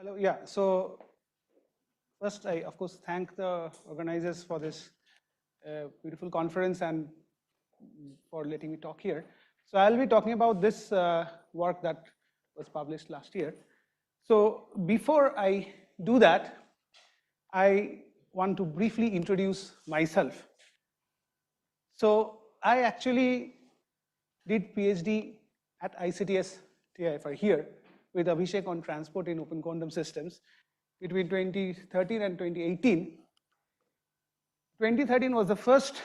Hello, yeah. So first, I of course thank the organizers for this beautiful conference and for letting me talk here. So I'll be talking about this work that was published last year. So before I do that, I want to briefly introduce myself. So I actually did PhD at ICTS-TIFR here with Abhishek on transport in open quantum systems between 2013 and 2018. 2013 was the first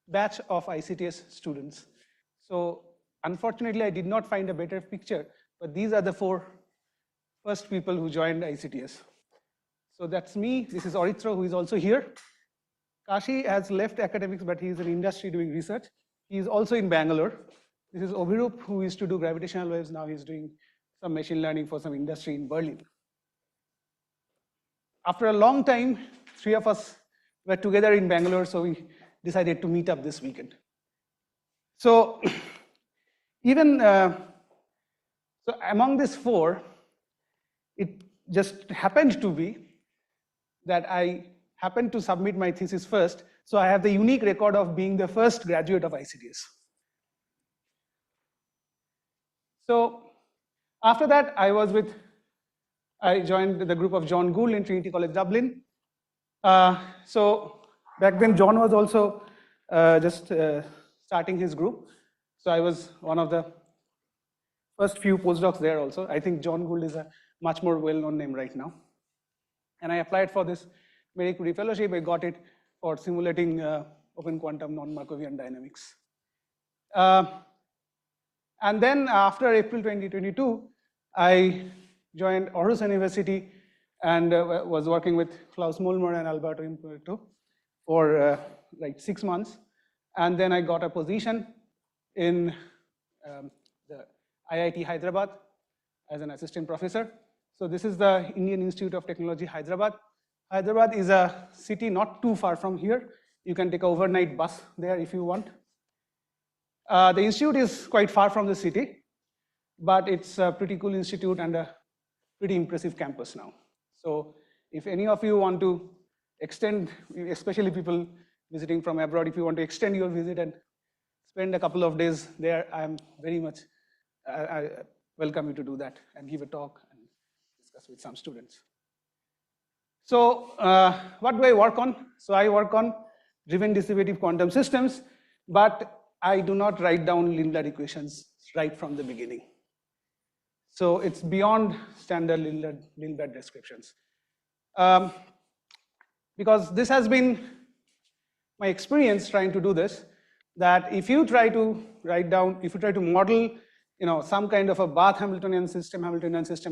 batch of ICTS students. So unfortunately, I did not find a better picture, but these are the four first people who joined ICTS. So that's me. This is Oritra, who is also here. Kashi has left academics, but he's in industry doing research. He is also in Bangalore. This is Obhirup, who used to do gravitational waves. Now he's doing some machine learning for some industry in Berlin. After a long time, three of us were together in Bangalore, so we decided to meet up this weekend. So even so among these four, it just happened to be that I happened to submit my thesis first, so I have the unique record of being the first graduate of ICTS. So after that, I joined the group of John Gould in Trinity College Dublin. So back then, John was also just starting his group. So I was one of the first few postdocs there also. I think John Gould is a much more well-known name right now. And I applied for this Marie Curie Fellowship. I got it for simulating open quantum non-Markovian dynamics. And then after April 2022, I joined Aarhus University and was working with Klaus Mullmer and Alberto Impuerto for like 6 months. And then I got a position in the IIT Hyderabad as an assistant professor. So this is the Indian Institute of Technology, Hyderabad. Hyderabad is a city not too far from here. You can take an overnight bus there if you want. The institute is quite far from the city, but it's a pretty cool institute and a pretty impressive campus now. So if any of you want to extend, especially people visiting from abroad, if you want to extend your visit and spend a couple of days there, I am very much I welcome you to do that and give a talk and discuss with some students. So what do I work on? So I work on driven distributive quantum systems, but I do not write down Lindblad equations right from the beginning. So it's beyond standard Lindblad descriptions. Because this has been my experience trying to do this, that if you try to write down, if you try to model some kind of a Bath Hamiltonian system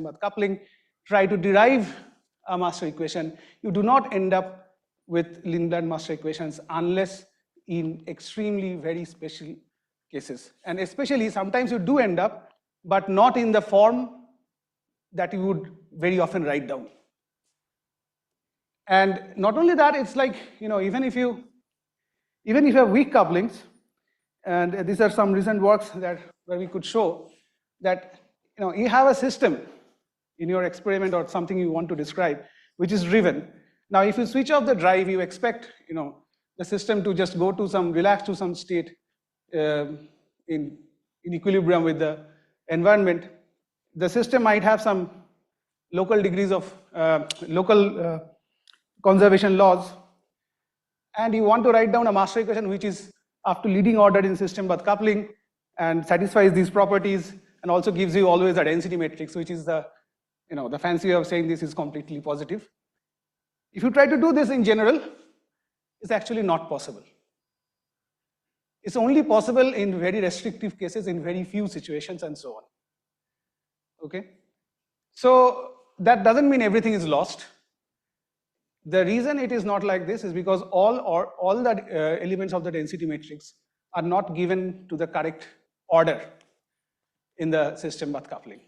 Bath coupling, try to derive a master equation, you do not end up with Lindblad master equations unless in extremely very special cases. And especially sometimes you do end up, but not in the form that you would very often write down. And not only that, it's like, even if you have weak couplings, and these are some recent works where we could show that you have a system in your experiment or something you want to describe, which is driven. Now, if you switch off the drive, you expect the system to just go to relax to some state in equilibrium with the environment. The system might have some local degrees of local conservation laws, and you want to write down a master equation which is up to leading order in system Bath coupling and satisfies these properties and also gives you always a density matrix, which is the fancy way of saying this is completely positive. If you try to do this in general, it's actually not possible. It's only possible in very restrictive cases, in very few situations, and so on. Okay? So that doesn't mean everything is lost. The reason it is not like this is because all the elements of the density matrix are not given to the correct order in the system Bath coupling,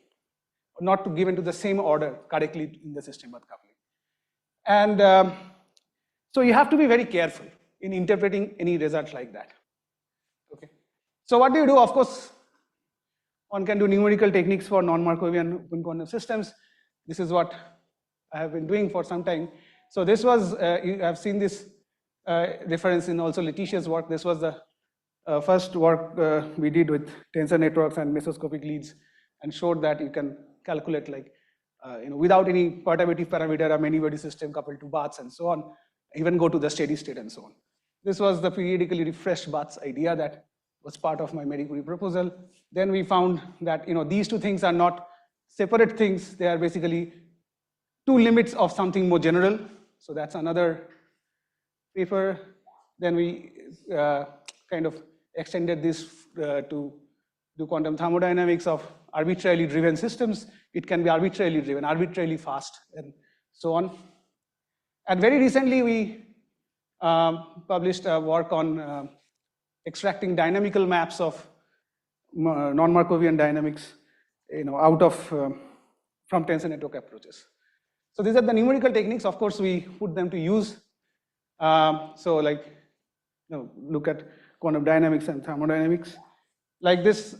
not given to the same order correctly in the system Bath coupling. And so you have to be very careful in interpreting any result like that. Okay. So what do you do? Of course, one can do numerical techniques for non-Markovian open quantum systems. this is what I have been doing for some time. So this was, you have seen this reference in also Letitia's work. This was the first work we did with tensor networks and mesoscopic leads, and showed that you can calculate like, without any perturbative parameter, a many-body system coupled to baths and so on, even go to the steady state and so on. This was the periodically refreshed baths idea that was part of my Marie Curie proposal. Then we found that these two things are not separate things. They are basically two limits of something more general. So that's another paper. Then we kind of extended this to do quantum thermodynamics of arbitrarily driven systems. It can be arbitrarily driven, arbitrarily fast, and so on. And very recently, we published a work on extracting dynamical maps of non-Markovian dynamics, out of from tensor network approaches. So these are the numerical techniques. Of course, we put them to use. So like, look at quantum dynamics and thermodynamics. Like this,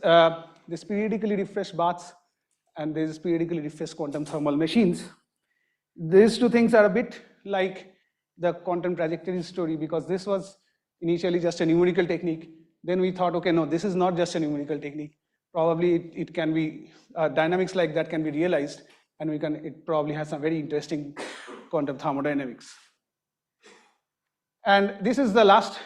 this periodically refreshed baths and this periodically refreshed quantum thermal machines. These two things are a bit like the quantum trajectories story, because this was initially just a numerical technique. Then we thought, okay, no, this is not just a numerical technique. Probably it can be, dynamics like that can be realized, and it probably has some very interesting quantum thermodynamics. And this is the last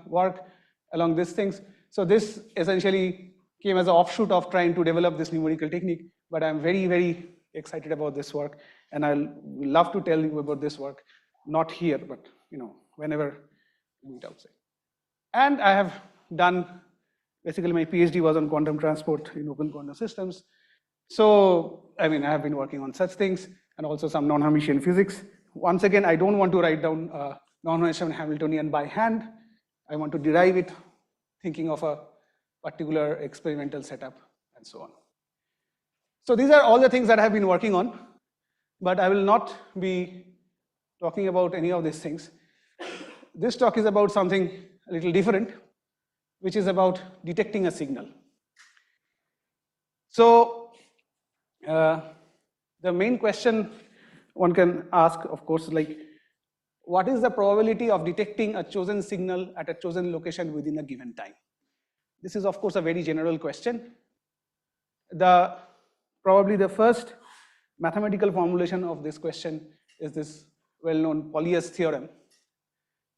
work along these things. So this essentially came as an offshoot of trying to develop this numerical technique, but I'm very, very excited about this work, and I'll love to tell you about this work, not here, but whenever we meet outside. And I have done, basically my PhD was on quantum transport in open quantum systems. So, I have been working on such things, and also some non-Hermitian physics. Once again, I don't want to write down non-Hermitian Hamiltonian by hand. I want to derive it, thinking of a particular experimental setup, and so on. So these are all the things that I have been working on, but I will not be talking about any of these things. This talk is about something a little different, which is about detecting a signal. So the main question one can ask, of course, like, what is the probability of detecting a chosen signal at a chosen location within a given time? This is, of course, a very general question. Probably the first mathematical formulation of this question is this well-known Pauli's theorem.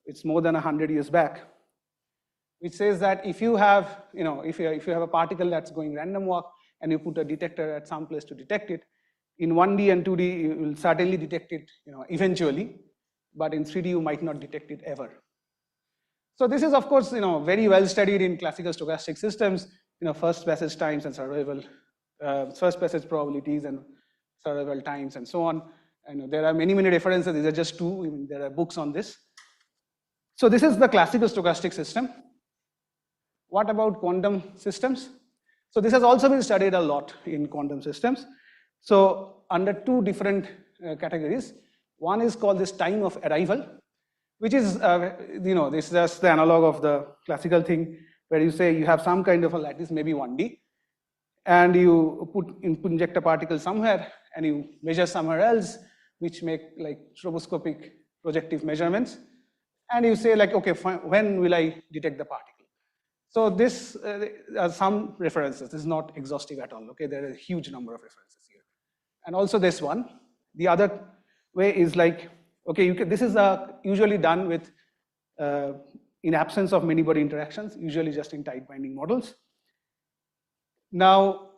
It's more than 100 years back, which says that if you have, if you have a particle that's going random walk and you put a detector at some place to detect it, in 1D and 2D you will certainly detect it, eventually, but in 3D you might not detect it ever. So this is, of course, very well studied in classical stochastic systems, first passage times and survival, first passage probabilities and survival times and so on. And there are many, many references. These are just two. There are books on this. So this is the classical stochastic system. What about quantum systems? So this has also been studied a lot in quantum systems. So under two different categories. One is called this time of arrival, which is, this is just the analog of the classical thing, where you say you have some kind of a lattice, maybe 1D, and you inject a particle somewhere, and you measure somewhere else, which make like stroboscopic projective measurements, and you say like, okay, when will I detect the particle? So this are some references. This is not exhaustive at all. Okay, there are a huge number of references here, and also this one. The other way is like, okay, this is usually done with in absence of many-body interactions, usually just in tight binding models. Now,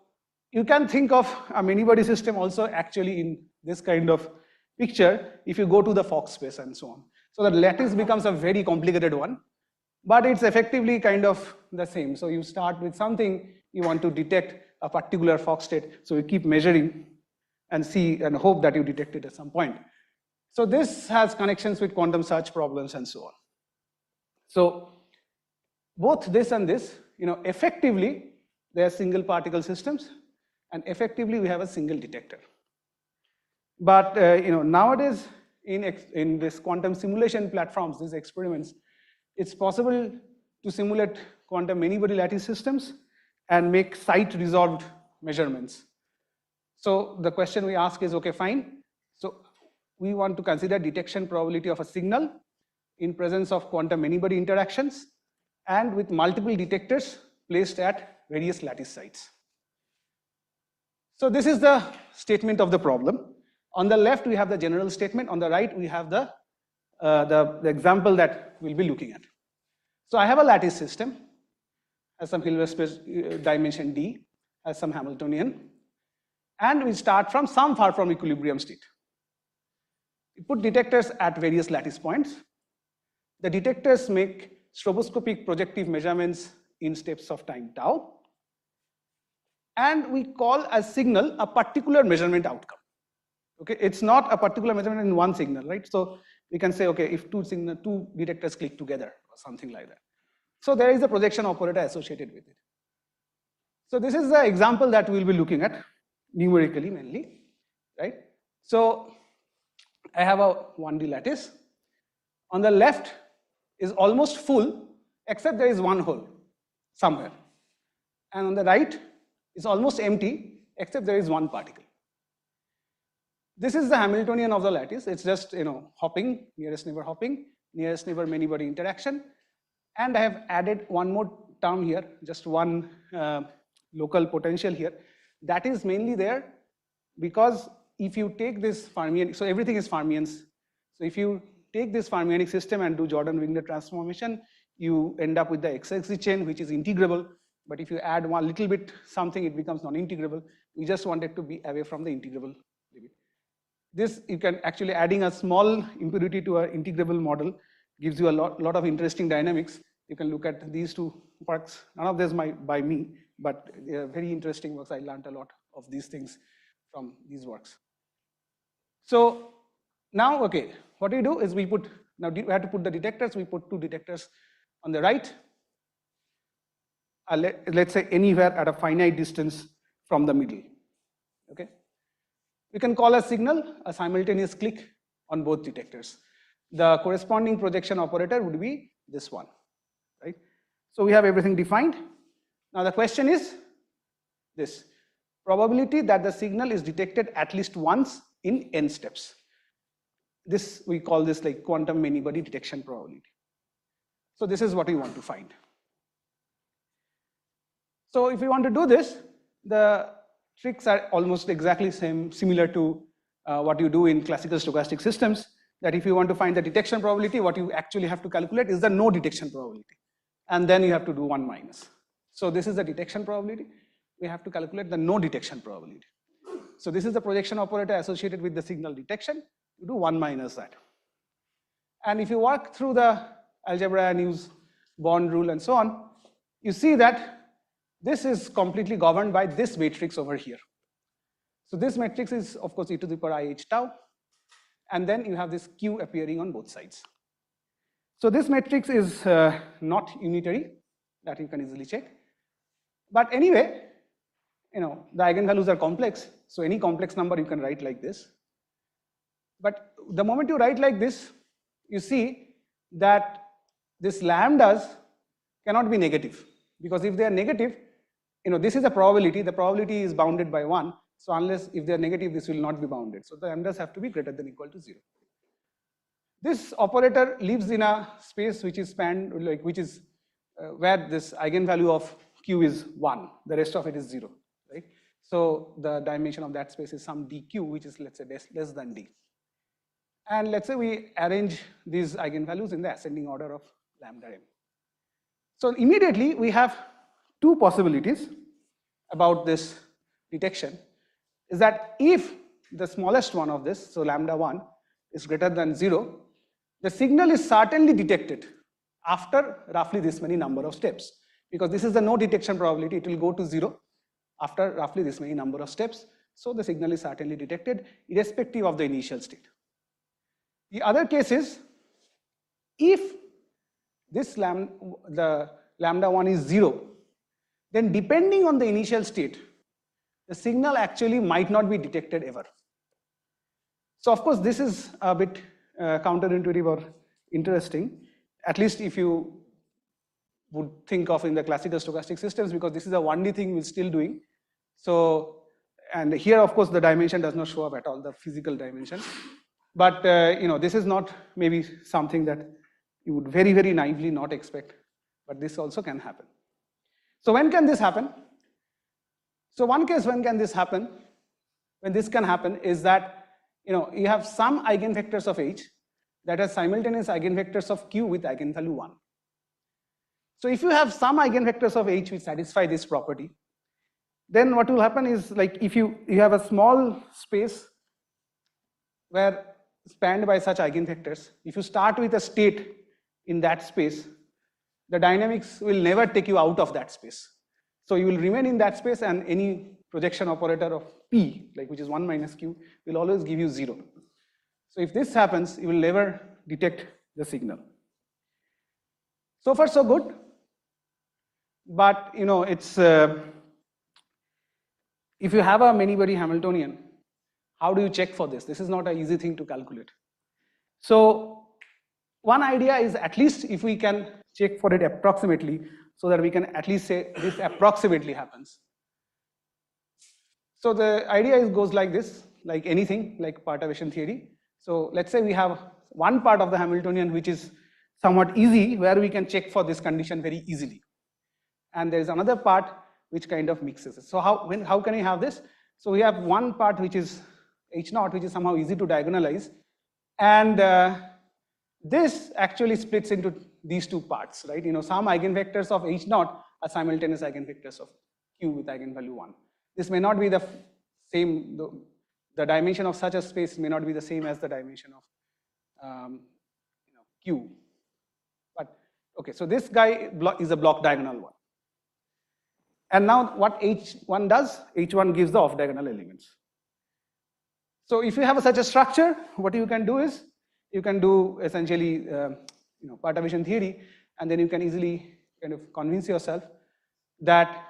you can think of a many-body system also actually in this kind of picture if you go to the Fock space and so on. So the lattice becomes a very complicated one, but it's effectively kind of the same. So you start with something, you want to detect a particular Fock state, so you keep measuring and see and hope that you detect it at some point. So this has connections with quantum search problems and so on. So both this and this, effectively, they are single particle systems, and effectively we have a single detector. But nowadays in this quantum simulation platforms, these experiments, it's possible to simulate quantum many-body lattice systems and make site-resolved measurements. So the question we ask is, okay, fine. So we want to consider detection probability of a signal in presence of quantum many-body interactions and with multiple detectors placed at various lattice sites. So this is the statement of the problem. On the left, we have the general statement. On the right, we have the example that we'll be looking at. So I have a lattice system, has some Hilbert space dimension D, has some Hamiltonian, and we start from some far from equilibrium state. We put detectors at various lattice points. The detectors make stroboscopic projective measurements in steps of time tau, and we call as signal a particular measurement outcome. Okay, it's not a particular measurement in one signal, right? So we can say, okay, if two detectors click together or something like that. So there is a projection operator associated with it. So this is the example that we'll be looking at numerically mainly, right? So I have a 1D lattice. On the left is almost full, except there is one hole somewhere. And on the right is almost empty, except there is one particle. This is the Hamiltonian of the lattice. It's just, hopping, nearest neighbor hopping, nearest neighbor many-body interaction. And I have added one more term here, just one local potential here. That is mainly there because if you take this Fermion, so everything is Fermions. So if you take this Fermionic system and do Jordan-Wigner transformation, you end up with the XXZ chain, which is integrable. But if you add one little bit something, it becomes non-integrable. We just want it to be away from the integrable limit. This, you can actually adding a small impurity to an integrable model gives you a lot of interesting dynamics. You can look at these two works. None of this by me, but they are very interesting works. I learned a lot of these things from these works. So now, okay, what we do is we have to put the detectors. We put two detectors on the right. Let's say anywhere at a finite distance from the middle. Okay. We can call a signal a simultaneous click on both detectors. The corresponding projection operator would be this one, right? So we have everything defined. Now the question is this: probability that the signal is detected at least once in n steps. This, we call this like quantum many-body detection probability. So this is what we want to find. So if we want to do this, the tricks are almost exactly similar to what you do in classical stochastic systems, that if you want to find the detection probability, what you actually have to calculate is the no detection probability. And then you have to do 1 minus. So this is the detection probability. We have to calculate the no detection probability. So this is the projection operator associated with the signal detection. You do 1 minus that. And if you work through the algebra and use Bond rule and so on, you see that this is completely governed by this matrix over here. So this matrix is, of course, e to the power I h tau. And then you have this q appearing on both sides. So this matrix is not unitary, that you can easily check. But anyway, the eigenvalues are complex. So any complex number you can write like this. But the moment you write like this, you see that this lambdas cannot be negative. Because if they are negative, this is a probability. The probability is bounded by 1. So unless, if they are negative, this will not be bounded. So the lambdas have to be greater than or equal to 0. This operator lives in a space which is spanned, where this eigenvalue of q is 1. The rest of it is 0, right? So the dimension of that space is some dq, which is, let's say, less than d. And let's say we arrange these eigenvalues in the ascending order of lambda m. So immediately we have two possibilities about this detection, is that if the smallest one of this, so lambda 1, is greater than 0, the signal is certainly detected after roughly this many number of steps. Because this is the no detection probability, it will go to 0 after roughly this many number of steps. So the signal is certainly detected irrespective of the initial state. The other case is, if this the lambda 1 is 0, then depending on the initial state, the signal actually might not be detected ever. So of course this is a bit counterintuitive or interesting, at least if you would think of in the classical stochastic systems, because this is a 1D thing we're still doing. So And here, of course, the dimension does not show up at all, the physical dimension. But this is not maybe something that you would very, very naively not expect, but this also can happen. So when can this happen? So one case when can this happen, when this can happen is that you have some eigenvectors of H that are simultaneous eigenvectors of Q with eigenvalue 1. So if you have some eigenvectors of H which satisfy this property, then what will happen is, like, if you have a small space where spanned by such eigenvectors, if you start with a state in that space, the dynamics will never take you out of that space. So you will remain in that space, and any projection operator of P, like which is 1 minus Q, will always give you 0. So if this happens, you will never detect the signal. So far so good, but it's if you have a many-body Hamiltonian, how do you check for this? This is not an easy thing to calculate. So one idea is, at least if we can check for it approximately, so that we can at least say this approximately happens. So the idea goes like this, like anything, like perturbation theory. So let's say we have one part of the Hamiltonian which is somewhat easy, where we can check for this condition very easily. And there is another part which kind of mixes it. So how can we have this? So we have one part which is H0, which is somehow easy to diagonalize, and this actually splits into these two parts, right? Some eigenvectors of H0 are simultaneous eigenvectors of Q with eigenvalue 1. This may not be the same, the dimension of such a space may not be the same as the dimension of Q. But okay, so this guy is a block diagonal one. And now what H1 does, H1 gives the off-diagonal elements. So if you have such a structure, what you can do is, you can do essentially perturbation theory, and then you can easily kind of convince yourself that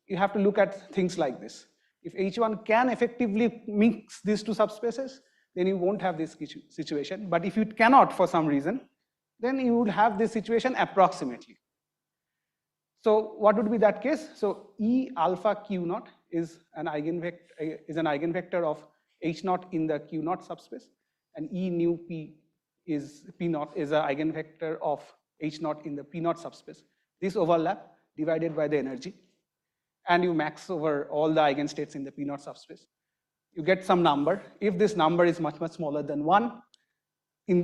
you have to look at things like this. If H1 can effectively mix these two subspaces, then you won't have this situation. But if it cannot for some reason, then you would have this situation approximately. So what would be that case? So E alpha Q naught is an eigenvector of H naught in the Q naught subspace, and E nu P naught is an eigenvector of H naught in the P naught subspace. This overlap divided by the energy, and you max over all the eigenstates in the P naught subspace. You get some number. If this number is much, much smaller than 1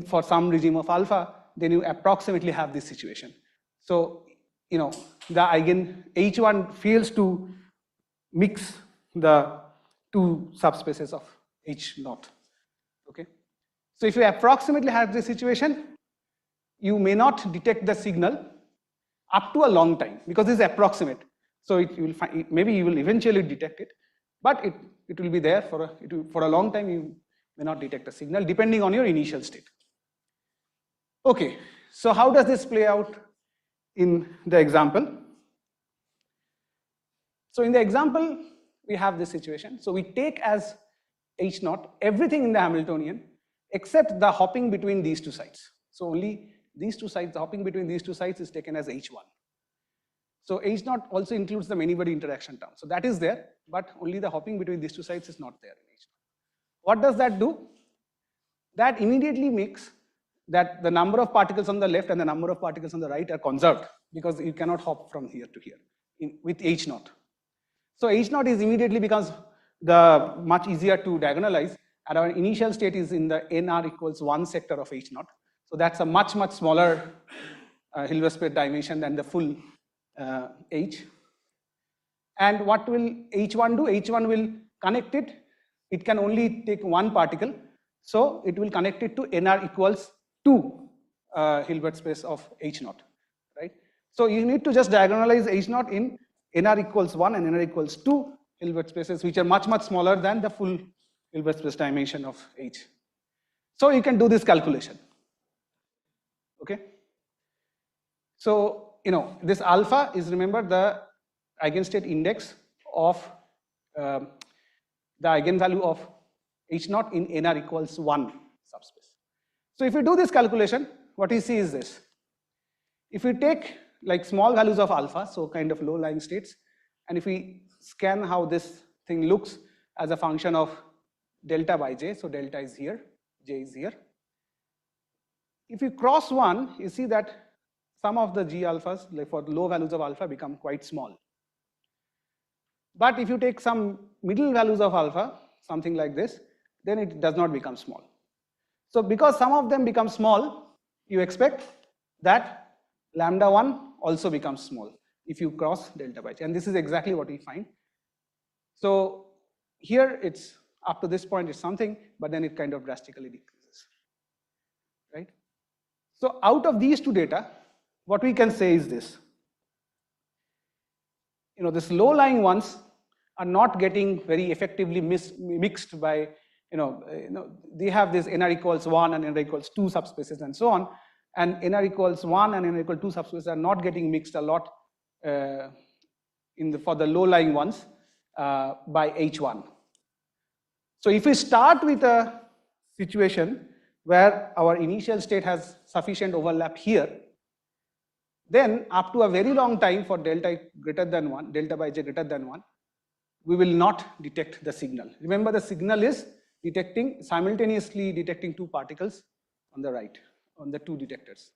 for some regime of alpha, then you approximately have this situation. So the eigen H1 fails to mix the two subspaces of H naught. Okay. So if you approximately have this situation, you may not detect the signal up to a long time, because this is approximate. So maybe you will eventually detect it, but it will be there for a long time. You may not detect a signal depending on your initial state. Okay, so how does this play out in the example? So in the example, we have this situation. So we take as H naught everything in the Hamiltonian except the hopping between these two sides. So only these two sides, the hopping between these two sides is taken as H1. So H naught also includes the many-body interaction term. So that is there, but only the hopping between these two sides is not there in H naught. What does that do? That immediately makes that the number of particles on the left and the number of particles on the right are conserved, because you cannot hop from here to here with H naught. So H naught is immediately becomes much easier to diagonalize, and our initial state is in the nr equals 1 sector of H naught. So that's a much, much smaller Hilbert space dimension than the full H. And what will H1 do? H1 will connect it. It can only take one particle, so it will connect it to nr equals 2 Hilbert space of H naught, right? So you need to just diagonalize H naught in nr equals 1 and nr equals 2 Hilbert spaces, which are much, much smaller than the full Hilbert space dimension of H. So you can do this calculation. Okay. So this alpha is, remember, the eigenstate index of the eigenvalue of H naught in nr equals 1 subspace. So if we do this calculation, what we see is this. If we take like small values of alpha, so kind of low-lying states, and if we scan how this thing looks as a function of delta by j. So delta is here, j is here. If you cross 1, you see that some of the g alphas, like for low values of alpha, become quite small. But if you take some middle values of alpha, something like this, then it does not become small. So because some of them become small, you expect that lambda 1 also becomes small if you cross delta by j. And this is exactly what we find. So here it's up to this point it's something, but then it kind of drastically decreases, right? So out of these two data, what we can say is this. This low-lying ones are not getting very effectively mixed by, they have this nr equals 1 and nr equals 2 subspaces and so on, and nr equals 1 and nr equals 2 subspaces are not getting mixed a lot for the low-lying ones by H1. So if we start with a situation where our initial state has sufficient overlap here, then up to a very long time for delta greater than 1, delta by j greater than 1, we will not detect the signal. Remember, the signal is simultaneously detecting two particles on the right, on the two detectors.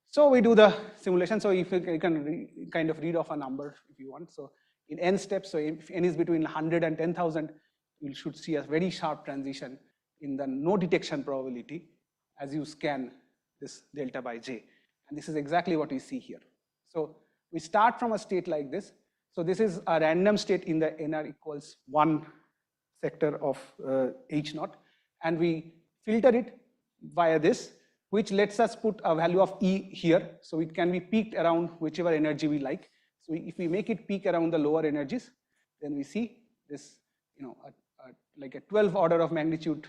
So we do the simulation. So if you can kind of read off a number if you want. So in n steps, so if n is between 100 and 10,000, you should see a very sharp transition in the no detection probability as you scan this delta by j. And this is exactly what we see here. So we start from a state like this. So this is a random state in the nr equals 1 sector of H naught, and we filter it via this, which lets us put a value of E here. So it can be peaked around whichever energy we like. So if we make it peak around the lower energies, then we see this, like a 12 order of magnitude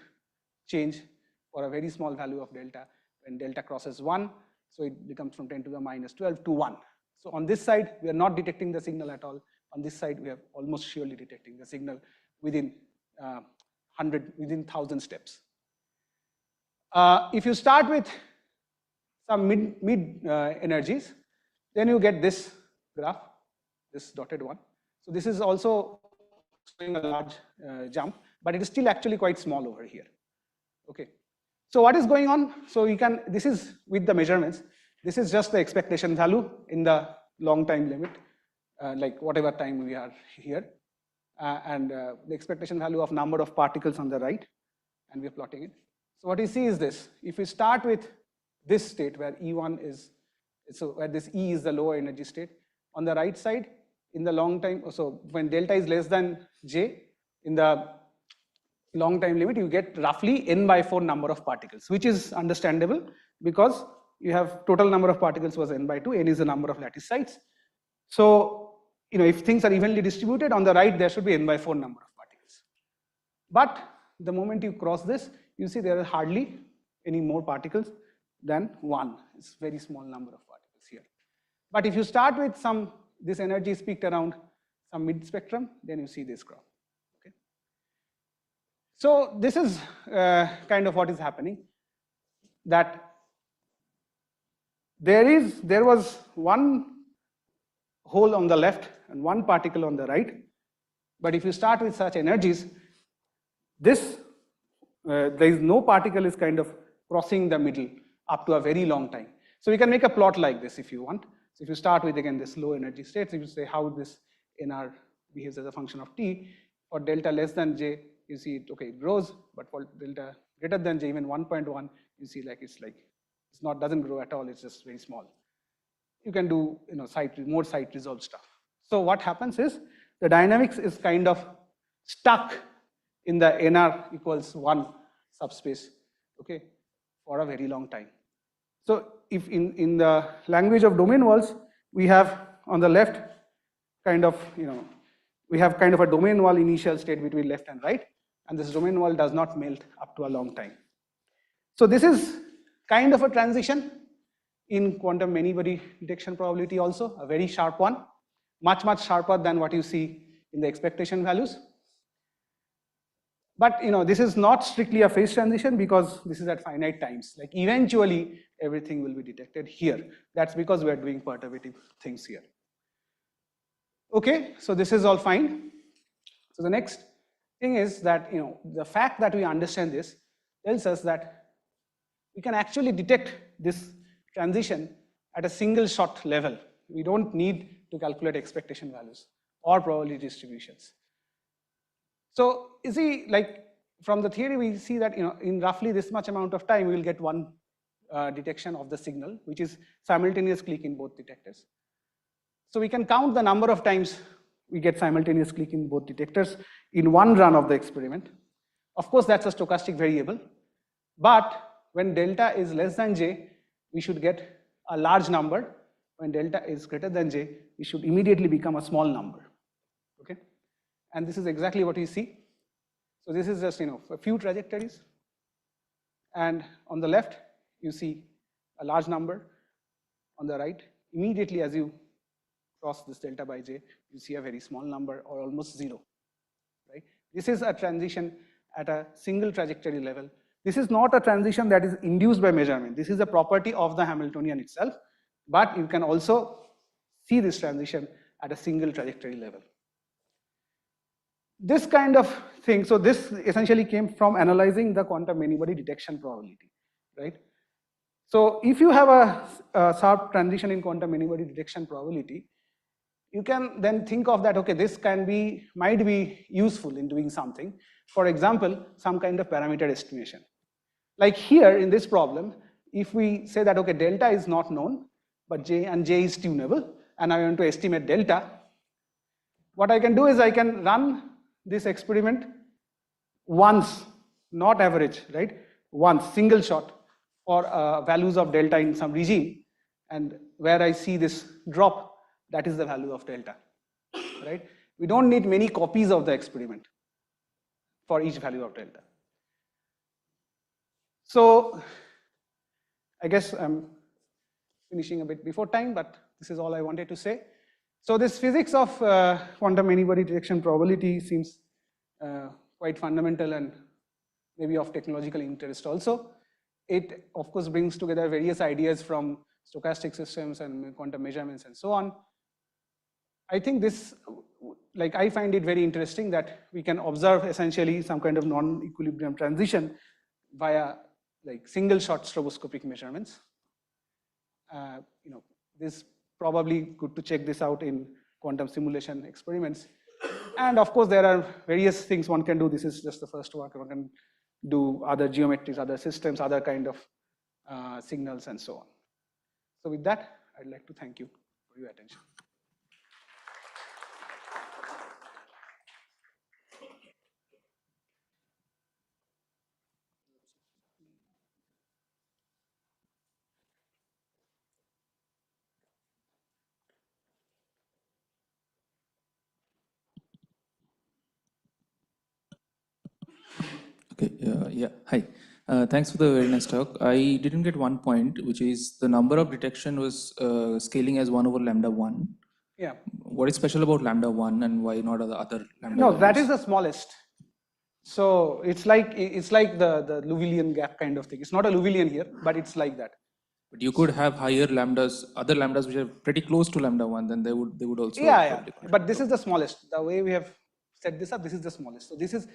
change for a very small value of delta when delta crosses 1. So it becomes from 10 to the minus 12 to 1. So on this side, we are not detecting the signal at all. On this side, we are almost surely detecting the signal within 1,000 steps. If you start with some mid energies, then you get this graph, this dotted one. So this is also showing a large jump, but it is still actually quite small over here. Okay. So what is going on? So this is with the measurements. This is just the expectation value in the long time limit, like whatever time we are here, and the expectation value of number of particles on the right, and we are plotting it. So what you see is this. If we start with this state where E1 is, so where this E is the lower energy state, on the right side, in the long time, so when delta is less than J, in the long time limit, you get roughly n by 4 number of particles, which is understandable because you have total number of particles was n by 2, n is the number of lattice sites. So, if things are evenly distributed, on the right, there should be n by 4 number of particles. But the moment you cross this, you see there are hardly any more particles than 1. It's a very small number of particles here. But if you start with this energy is peaked around some mid spectrum, then you see this graph. Okay. So this is kind of what is happening, that there was one hole on the left and one particle on the right. But if you start with such energies, there is no particle is kind of crossing the middle up to a very long time. So we can make a plot like this if you want. So if you start with, again, this low energy states, if you say how this NR behaves as a function of t, for delta less than j, you see it, okay, it grows, but for delta greater than j, even 1.1, you see doesn't grow at all, it's just very small. You can do more site resolved stuff. So what happens is the dynamics is kind of stuck in the nr equals 1 subspace, okay, for a very long time. So if in the language of domain walls, we have on the left kind of, we have kind of a domain wall initial state between left and right, and this domain wall does not melt up to a long time. So this is kind of a transition in quantum many-body detection probability also, a very sharp one, much, much sharper than what you see in the expectation values. But this is not strictly a phase transition because this is at finite times. Like eventually everything will be detected here. That's because we are doing perturbative things here. Okay, so this is all fine. So the next thing is that, the fact that we understand this tells us that we can actually detect this transition at a single shot level. We don't need to calculate expectation values or probability distributions. So you see, like from the theory, we see that in roughly this much amount of time, we will get one detection of the signal, which is simultaneous click in both detectors. So we can count the number of times we get simultaneous click in both detectors in one run of the experiment. Of course, that's a stochastic variable, but when delta is less than j, we should get a large number. When delta is greater than j, we should immediately become a small number. Okay, and this is exactly what you see. So this is just a few trajectories, and on the left you see a large number. On the right, immediately as you cross this delta by j, you see a very small number or almost zero. Right? This is a transition at a single trajectory level. This is not a transition that is induced by measurement. This is a property of the Hamiltonian itself, but you can also see this transition at a single trajectory level. This kind of thing, so this essentially came from analyzing the quantum many-body detection probability, right? So if you have a sharp transition in quantum many-body detection probability, you can then think of that, okay, this might be useful in doing something. For example, some kind of parameter estimation. Like here in this problem, if we say that, okay, delta is not known, but j is tunable, and I want to estimate delta, what I can do is I can run this experiment once, not average, right? Once, single shot, for values of delta in some regime, and where I see this drop, that is the value of delta, right? We don't need many copies of the experiment for each value of delta. So I guess I'm finishing a bit before time, but this is all I wanted to say. So this physics of quantum many-body detection probability seems quite fundamental and maybe of technological interest also. It, of course, brings together various ideas from stochastic systems and quantum measurements and so on. I think this, like I find it very interesting that we can observe essentially some kind of non-equilibrium transition via like single shot stroboscopic measurements. This probably good to check this out in quantum simulation experiments. And of course, there are various things one can do. This is just the first work. One can do other geometries, other systems, other kind of signals, and so on. So with that, I'd like to thank you for your attention. Okay, yeah, hi. Thanks for the very nice talk. I didn't get one point, which is the number of detection was scaling as 1 over lambda 1. Yeah. What is special about lambda 1 and why not the other lambda No, values? that is the smallest. So it's like the Liouvillean gap kind of thing. It's not a Liouvillean here, but it's like that. But you could have higher lambdas, other lambdas which are pretty close to lambda 1, then they would also. Yeah. But this is the smallest. The way we have set this up, this is the smallest. So this is,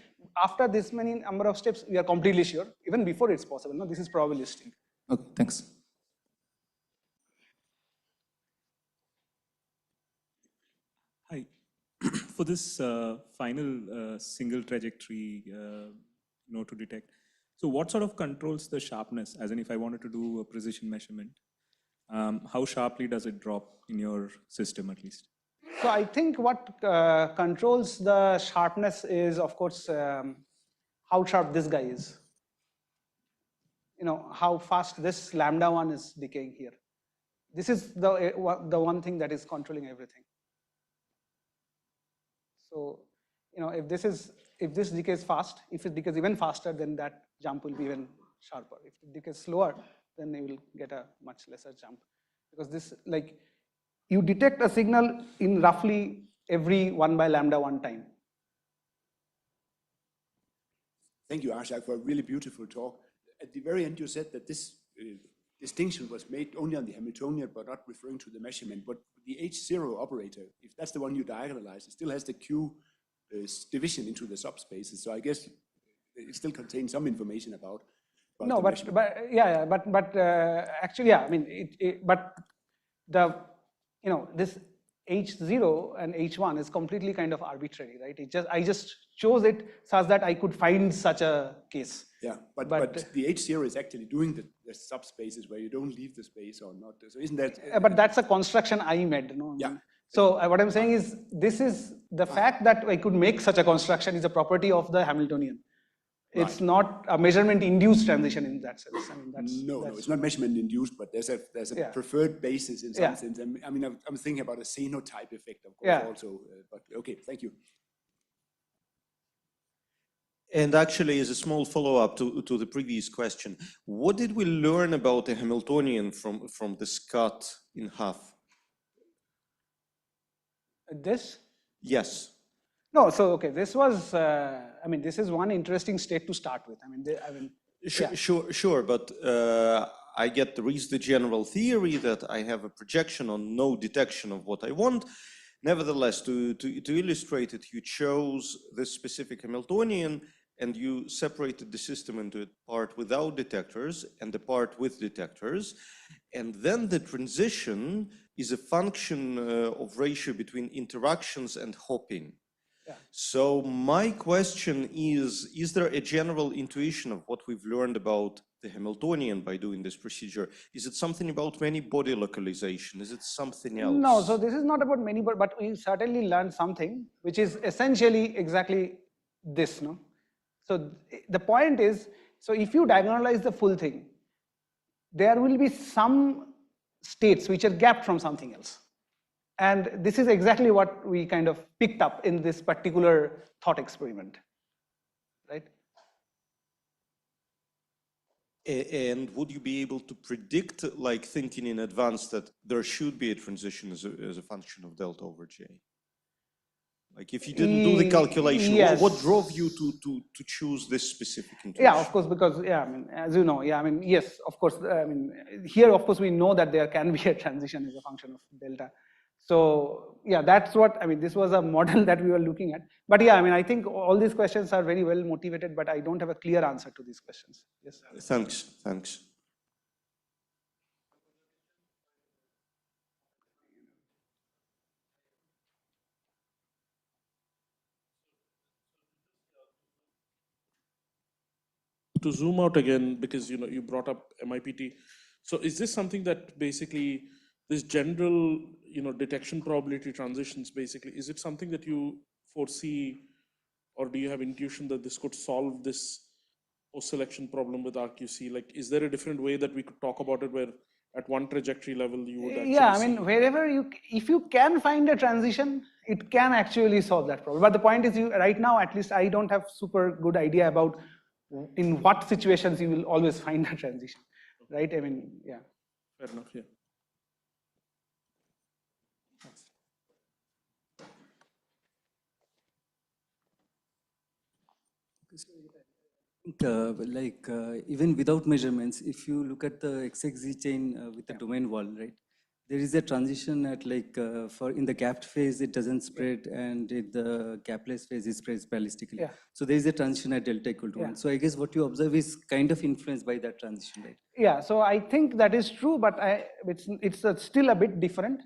after this many number of steps, we are completely sure. Even before it's possible. No, this is probabilistic. Okay, thanks. Hi. For this final single trajectory to detect, so what sort of controls the sharpness? As in, if I wanted to do a precision measurement, how sharply does it drop in your system, at least? So I think what controls the sharpness is, of course, how sharp this guy is. How fast this lambda 1 is decaying here. This is the one thing that is controlling everything. So, if this decays fast, if it decays even faster, then that jump will be even sharper. If it decays slower, then you will get a much lesser jump. Because this, like, you detect a signal in roughly every 1 by lambda 1 time. Thank you, Archak, for a really beautiful talk. At the very end, you said that this distinction was made only on the Hamiltonian, but not referring to the measurement. But the H0 operator, if that's the one you diagonalize, it still has the Q division into the subspaces. So I guess it still contains some information about no, the but measurement. actually, yeah, I mean, but the, this H0 and H1 is completely kind of arbitrary, right? I just chose it such that I could find such a case. Yeah, but the H0 is actually doing the subspaces where you don't leave the space or not. So isn't that? But that's a construction I made, no? Yeah. So what I'm saying is, this is the fact that I could make such a construction is a property of the Hamiltonian. It's not a measurement-induced transition in that sense. I mean, no, it's not measurement-induced, but there's a preferred basis in some sense. I mean, I'm thinking about a xenotype effect, of course, also. But okay, thank you. And actually, as a small follow-up to the previous question, what did we learn about the Hamiltonian from this cut in half? This? Yes. No, so okay, this was, I mean, this is one interesting state to start with. I mean, Sure, but I get there is the general theory that I have a projection on no detection of what I want. Nevertheless, to illustrate it, you chose this specific Hamiltonian and you separated the system into a part without detectors and the part with detectors. And then the transition is a function of ratio between interactions and hopping. Yeah. So my question is there a general intuition of what we've learned about the Hamiltonian by doing this procedure? Is it something about many body localization? Is it something else? No, so this is not about many, but we certainly learned something, which is essentially exactly this, no? So the point is, so if you diagonalize the full thing, there will be some states which are gapped from something else. And this is exactly what we kind of picked up in this particular thought experiment, right? And would you be able to predict, like thinking in advance, that there should be a transition as a function of delta over J? Like if you didn't do the calculation, yes. what drove you to choose this specific intuition? Yeah, of course, because, I mean, as you know, yes, of course, I mean, here, of course, we know that there can be a transition as a function of delta. So, that's what, I mean, this was a model that we were looking at. But I mean, I think all these questions are very well motivated, but I don't have a clear answer to these questions. Yes. Thanks. To zoom out again, because you brought up MIPT. So is this something that basically this general detection probability transitions, basically, is it something that you foresee, or do you have intuition that this could solve this post-selection problem with RQC? Like, is there a different way that we could talk about it where at one trajectory level you would actually I mean, wherever if you can find a transition, it can actually solve that problem. But the point is, right now, at least I don't have super good idea about in what situations you will always find a transition, right? I mean, Fair enough, yeah. Even without measurements, if you look at the XXZ chain with the domain wall, right? There is a transition at in the gapped phase, it doesn't spread, and in the gapless phase, it spreads ballistically. Yeah. So there is a transition at delta equal to 1. So I guess what you observe is kind of influenced by that transition, right? Yeah, so I think that is true, but it's still a bit different.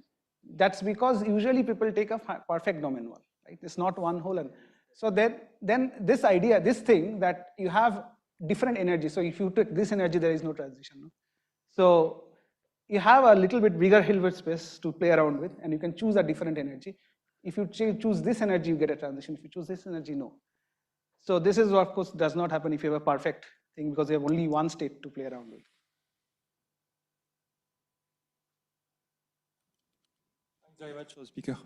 That's because usually people take a perfect domain wall, right? It's not one hole. And so then this idea, this thing that you have different energy. So if you take this energy, there is no transition. No? So you have a little bit bigger Hilbert space to play around with, and you can choose a different energy. If you choose this energy, you get a transition. If you choose this energy, no. So this is, of course, does not happen if you have a perfect thing, because you have only one state to play around with. Thanks very much for the speaker.